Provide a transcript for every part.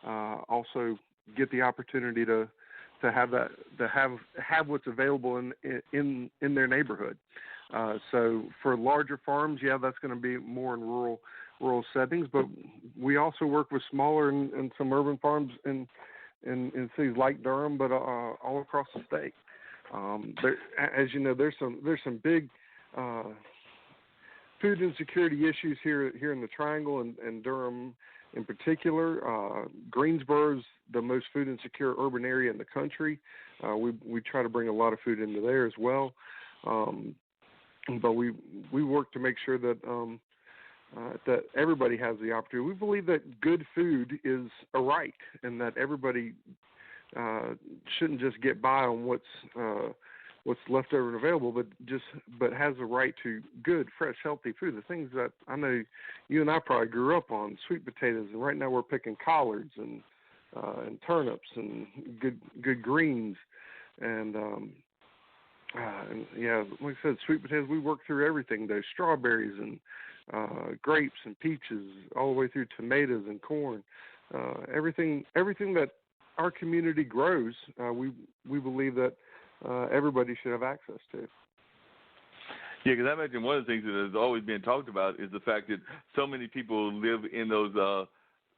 also get the opportunity to have that, to have what's available in their neighborhood. So for larger farms, yeah, that's going to be more in rural settings, but we also work with smaller and some urban farms in cities like Durham, but all across the state. As you know, there's some big food insecurity issues here in the Triangle and Durham in particular. Greensboro's the most food insecure urban area in the country. We try to bring a lot of food into there as well, but we work to make sure that that everybody has the opportunity. We believe that good food is a right, and that everybody shouldn't just get by on what's left over and available, but has a right to good, fresh, healthy food. The things that I know you and I probably grew up on: sweet potatoes, and right now we're picking collards and turnips and good greens, and yeah, like I said, sweet potatoes. We work through everything: those strawberries and grapes and peaches, all the way through tomatoes and corn. Everything that our community grows, we believe that everybody should have access to. Yeah, because I imagine one of the things that has always been talked about is the fact that so many people live in those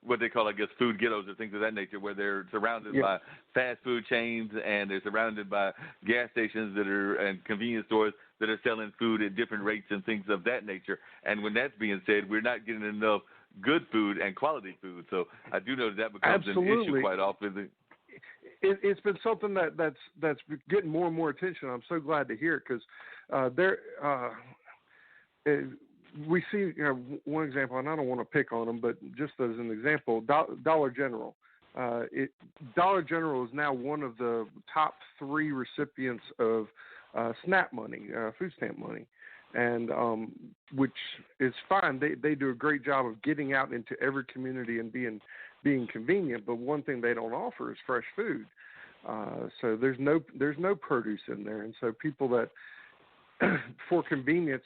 what they call, I guess, food ghettos or things of that nature, where they're surrounded by fast food chains and they're surrounded by gas stations and convenience stores that are selling food at different rates and things of that nature. And when that's being said, we're not getting enough good food and quality food. So I do know that becomes an issue quite often. It's been something that's getting more and more attention. I'm so glad to hear it, because we see, one example, and I don't want to pick on them, but just as an example, Dollar General. Dollar General is now one of the top 3 recipients of SNAP money, food stamp money, and which is fine. They do a great job of getting out into every community and being convenient. But one thing they don't offer is fresh food. So there's no produce in there, and so people that for convenience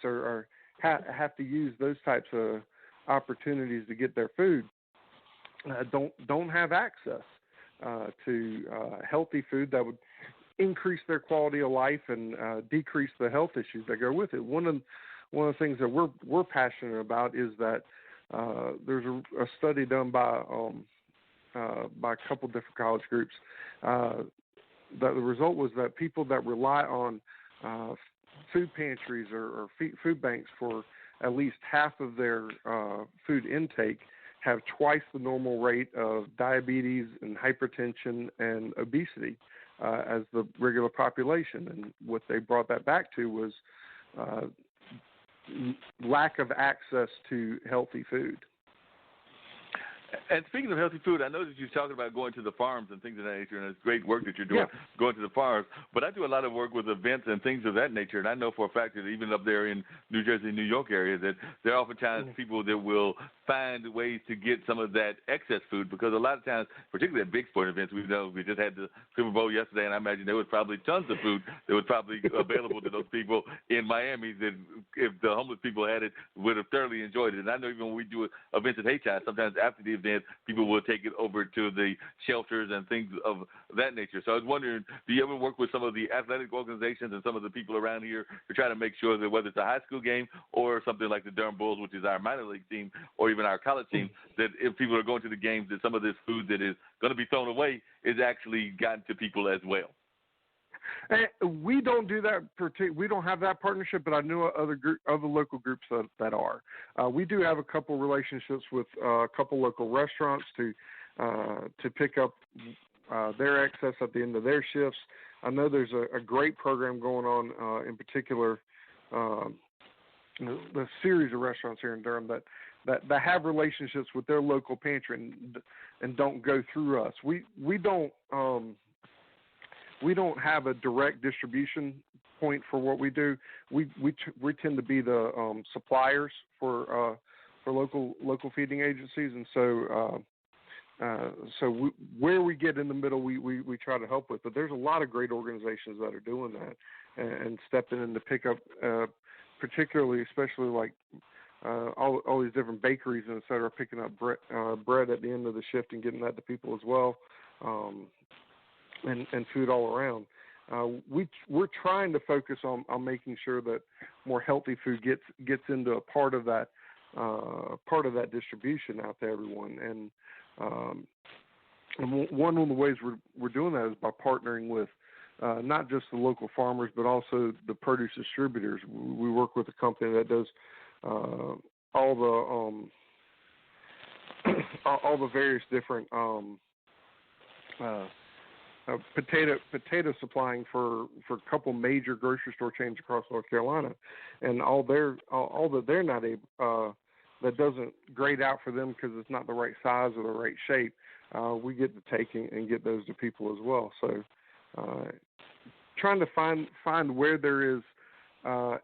have to use those types of opportunities to get their food don't have access to healthy food that would increase their quality of life and decrease the health issues that go with it. One of the things that we're passionate about is that there's a study done by a couple different college groups that the result was that people that rely on food pantries or food banks for at least half of their food intake have twice the normal rate of diabetes and hypertension and obesity as the regular population. And what they brought that back to was lack of access to healthy food. And speaking of healthy food, I know that you're talking about going to the farms and things of that nature, and it's great work that you're doing going to the farms. But I do a lot of work with events and things of that nature, and I know for a fact that even up there in New Jersey, New York area, that there are oftentimes people that will find ways to get some of that excess food, because a lot of times, particularly at big sporting events, we just had the Super Bowl yesterday, and I imagine there was probably tons of food that was probably available to those people in Miami that if the homeless people had it, would have thoroughly enjoyed it. And I know even when we do events at Haytime, sometimes after the event, people will take it over to the shelters and things of that nature. So I was wondering, do you ever work with some of the athletic organizations and some of the people around here to try to make sure that whether it's a high school game or something like the Durham Bulls, which is our minor league team, or even our college team, that if people are going to the games, that some of this food that is going to be thrown away is actually gotten to people as well? We don't do that. We don't have that partnership, but I know other local groups that are. We do have a couple relationships with a couple local restaurants to pick up their excess at the end of their shifts. I know there's a great program going on, in particular, the series of restaurants here in Durham that have relationships with their local pantry and don't go through us. We don't have a direct distribution point for what we do. We tend to be the suppliers for local feeding agencies, and so where we get in the middle, we try to help with. But there's a lot of great organizations that are doing that and stepping in to pick up, particularly, especially like all these different bakeries and et cetera picking up bread at the end of the shift and getting that to people as well, and food all around. We're trying to focus on making sure that more healthy food gets into a part of that distribution out to everyone. And one of the ways we're doing that is by partnering with not just the local farmers but also the produce distributors. We work with a company that does all the various different potato supplying for a couple major grocery store chains across North Carolina, and all that they're not able that doesn't grade out for them because it's not the right size or the right shape. We get to take and get those to people as well. So trying to find where there is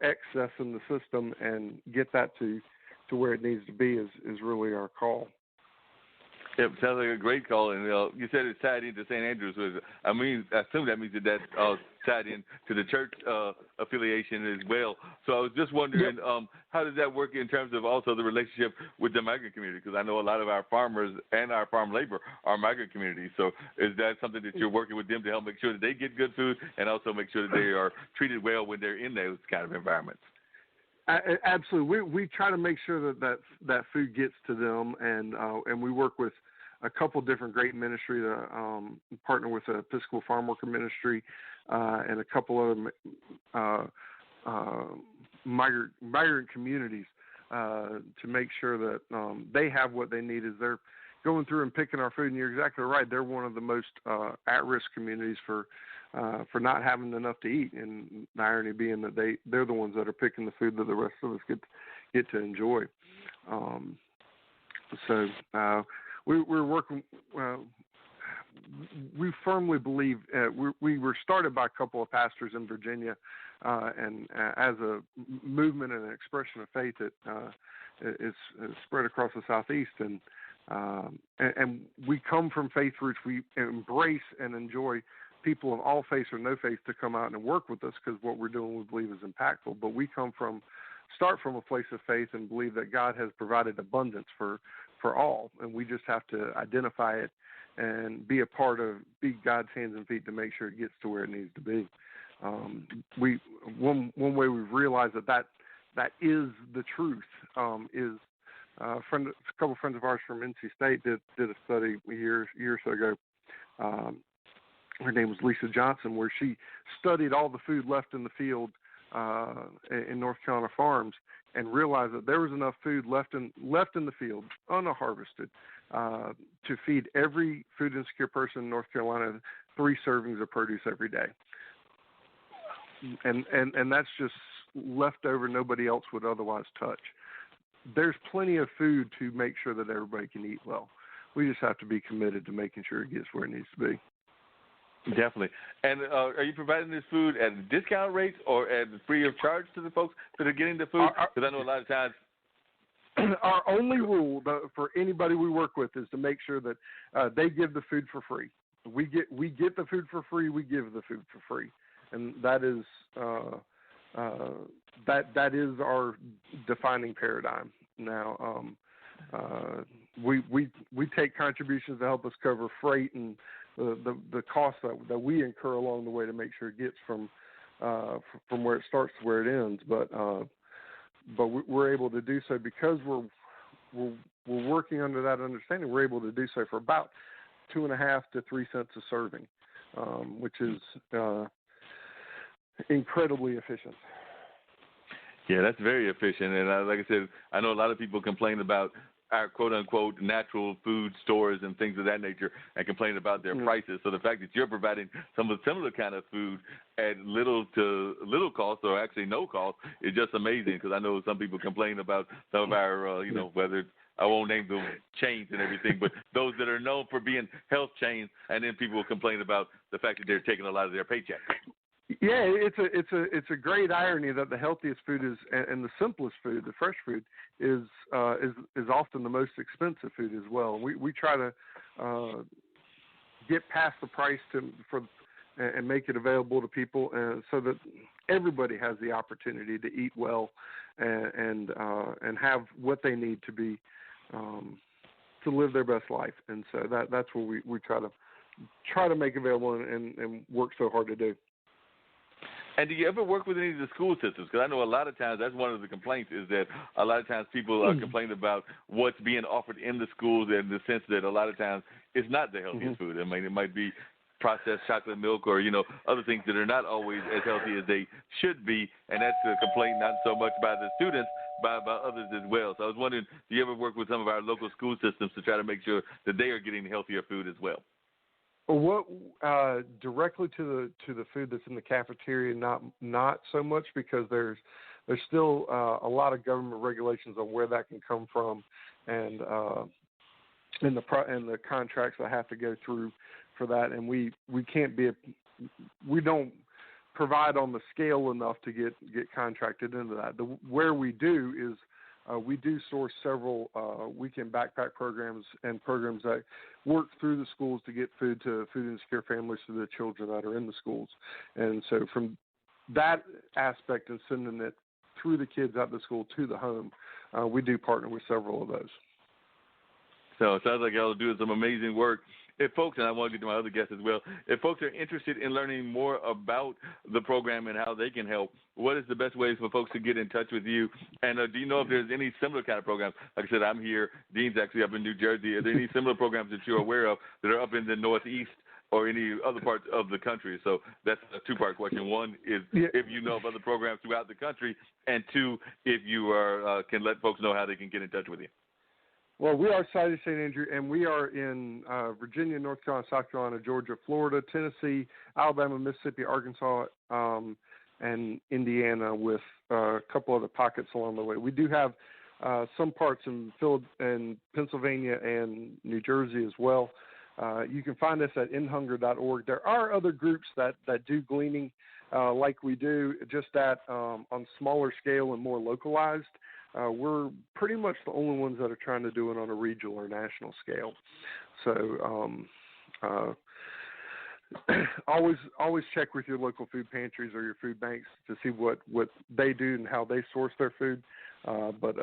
excess in the system and get that to where it needs to be is really our call. It sounds like a great call, and you said it's tied into St. Andrews. I assume that means that's tied in to the church affiliation as well. So I was just wondering, how does that work in terms of also the relationship with the migrant community? Because I know a lot of our farmers and our farm labor are migrant communities. So is that something that you're working with them to help make sure that they get good food and also make sure that they are treated well when they're in those kind of environments? Absolutely. We try to make sure that food gets to them, and we work with a couple different great ministries. Partner with the Episcopal Farm Worker Ministry and a couple other migrant communities to make sure that they have what they need as they're going through and picking our food. And you're exactly right. They're one of the most at-risk communities for not having enough to eat, and the irony being that they're the ones that are picking the food that the rest of us get to enjoy. We're working. We firmly believe we were started by a couple of pastors in Virginia, and as a movement and an expression of faith that is spread across the Southeast, and we come from faith roots. We embrace and enjoy people of all faiths or no faith to come out and work with us because what we're doing we believe is impactful. But we start from a place of faith and believe that God has provided abundance for all, and we just have to identify it and be God's hands and feet to make sure it gets to where it needs to be. One way we've realized that is the truth is a couple of friends of ours from NC State did a study a year or so ago. Her name was Lisa Johnson, where she studied all the food left in the field in North Carolina farms and realized that there was enough food left in the field, unharvested, to feed every food insecure person in North Carolina 3 servings of produce every day. And that's just left over nobody else would otherwise touch. There's plenty of food to make sure that everybody can eat well. We just have to be committed to making sure it gets where it needs to be. Definitely. And are you providing this food at discount rates or at free of charge to the folks that are getting the food? Because I know a lot of times. Our only rule for anybody we work with is to make sure that they give the food for free. We get the food for free. We give the food for free, and that is that is our defining paradigm. Now, we take contributions to help us cover freight and the costs that we incur along the way to make sure it gets from where it starts to where it ends. But we're able to do so because we're working under that understanding. We're able to do so for about 2.5 to 3 cents a serving, which is incredibly efficient. Yeah, that's very efficient. And like I said, I know a lot of people complain about our quote-unquote natural food stores and things of that nature and complain about their prices. So the fact that you're providing some of the similar kind of food at little cost or actually no cost is just amazing, because I know some people complain about some of our, whether I won't name the chains and everything, but those that are known for being health chains, and then people will complain about the fact that they're taking a lot of their paycheck. Yeah, it's a great irony that the healthiest food is and the simplest food, the fresh food, is often the most expensive food as well. We try to get past the price and make it available to people, and so that everybody has the opportunity to eat well and have what they need to be to live their best life. And so that's what we try to make available and work so hard to do. And do you ever work with any of the school systems? Because I know a lot of times that's one of the complaints is that a lot of times people complain about what's being offered in the schools in the sense that a lot of times it's not the healthiest food. I mean, it might be processed chocolate milk or, other things that are not always as healthy as they should be, and that's a complaint not so much by the students, but by others as well. So I was wondering, do you ever work with some of our local school systems to try to make sure that they are getting healthier food as well? What directly to the food that's in the cafeteria? Not so much, because there's still a lot of government regulations on where that can come from, and the contracts that have to go through for that, and we don't provide on the scale enough to get contracted into that. Where we do is we do source several weekend backpack programs and programs that work through the schools to get food to food insecure families to the children that are in the schools. And so from that aspect and sending it through the kids out of the school to the home, we do partner with several of those. So it sounds like y'all are doing some amazing work. If folks, and I want to get to my other guests as well, if folks are interested in learning more about the program and how they can help, what is the best ways for folks to get in touch with you? And do you know if there's any similar kind of programs? Like I said, I'm here. Dean's actually up in New Jersey. Are there any similar programs that you're aware of that are up in the Northeast or any other parts of the country? So that's a two-part question. One is if you know of other programs throughout the country, and two, if you are can let folks know how they can get in touch with you. Well, we are Society of St. Andrew, and we are in Virginia, North Carolina, South Carolina, Georgia, Florida, Tennessee, Alabama, Mississippi, Arkansas, and Indiana, with a couple other pockets along the way. We do have some parts in Pennsylvania and New Jersey as well. You can find us at endhunger.org. There are other groups that do gleaning like we do, just that on smaller scale and more localized. We're pretty much the only ones that are trying to do it on a regional or national scale. So always check with your local food pantries or your food banks to see what they do and how they source their food. But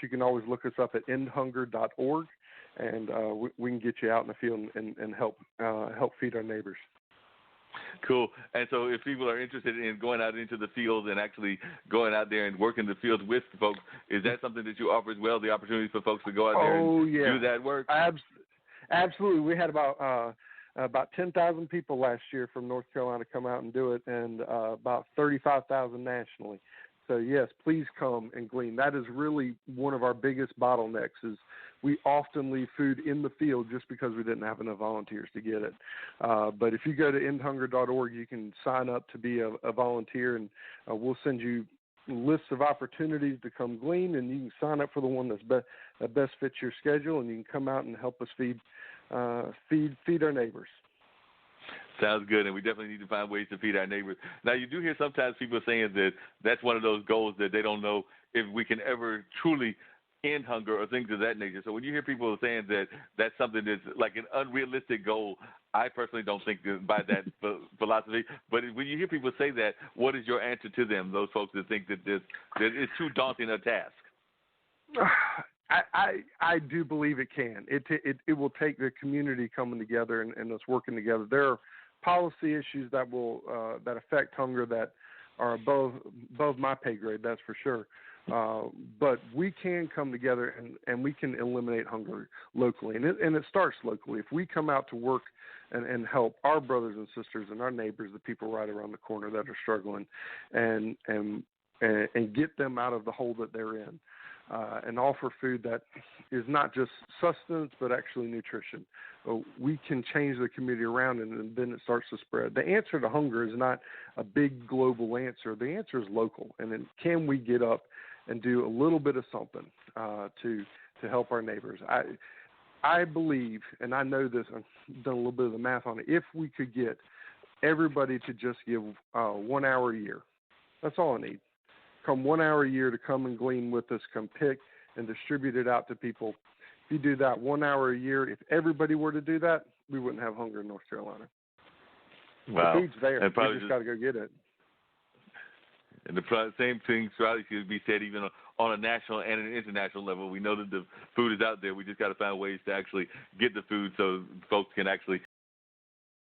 you can always look us up at endhunger.org, and we can get you out in the field and help feed our neighbors. Cool. And so if people are interested in going out into the fields and actually going out there and working the fields with folks, is that something that you offer as well, the opportunity for folks to go out there and do that work? Absolutely. We had about 10,000 people last year from North Carolina come out and do it, and about 35,000 nationally. So, yes, please come and glean. That is really one of our biggest bottlenecks is we often leave food in the field just because we didn't have enough volunteers to get it. But if you go to endhunger.org, you can sign up to be a volunteer, and we'll send you lists of opportunities to come glean, and you can sign up for the one that best fits your schedule, and you can come out and help us feed our neighbors. Sounds good, and we definitely need to find ways to feed our neighbors. Now, you do hear sometimes people saying that that's one of those goals that they don't know if we can ever truly end hunger or things of that nature. So when you hear people saying that that's something that's like an unrealistic goal, I personally don't think by that philosophy. But when you hear people say that, what is your answer to them, those folks that think that it's too daunting a task? I do believe it can. It will take the community coming together and us working together. There are policy issues that will that affect hunger that are above my pay grade, that's for sure. But we can come together and we can eliminate hunger locally, and it starts locally. If we come out to work and help our brothers and sisters and our neighbors, the people right around the corner that are struggling, and get them out of the hole that they're in. And offer food that is not just sustenance, but actually nutrition. We can change the community around, and then it starts to spread. The answer to hunger is not a big global answer. The answer is local. And then can we get up and do a little bit of something to help our neighbors? I believe, and I know this, I've done a little bit of the math on it, if we could get everybody to just give 1 hour a year, that's all I need. Come 1 hour a year to come and glean with us, come pick and distribute it out to people. If you do that 1 hour a year, if everybody were to do that, we wouldn't have hunger in North Carolina. Wow. The food's there. And We just got to go get it. And the same thing probably should be said even on a national and an international level. We know that the food is out there. We just got to find ways to actually get the food so folks can actually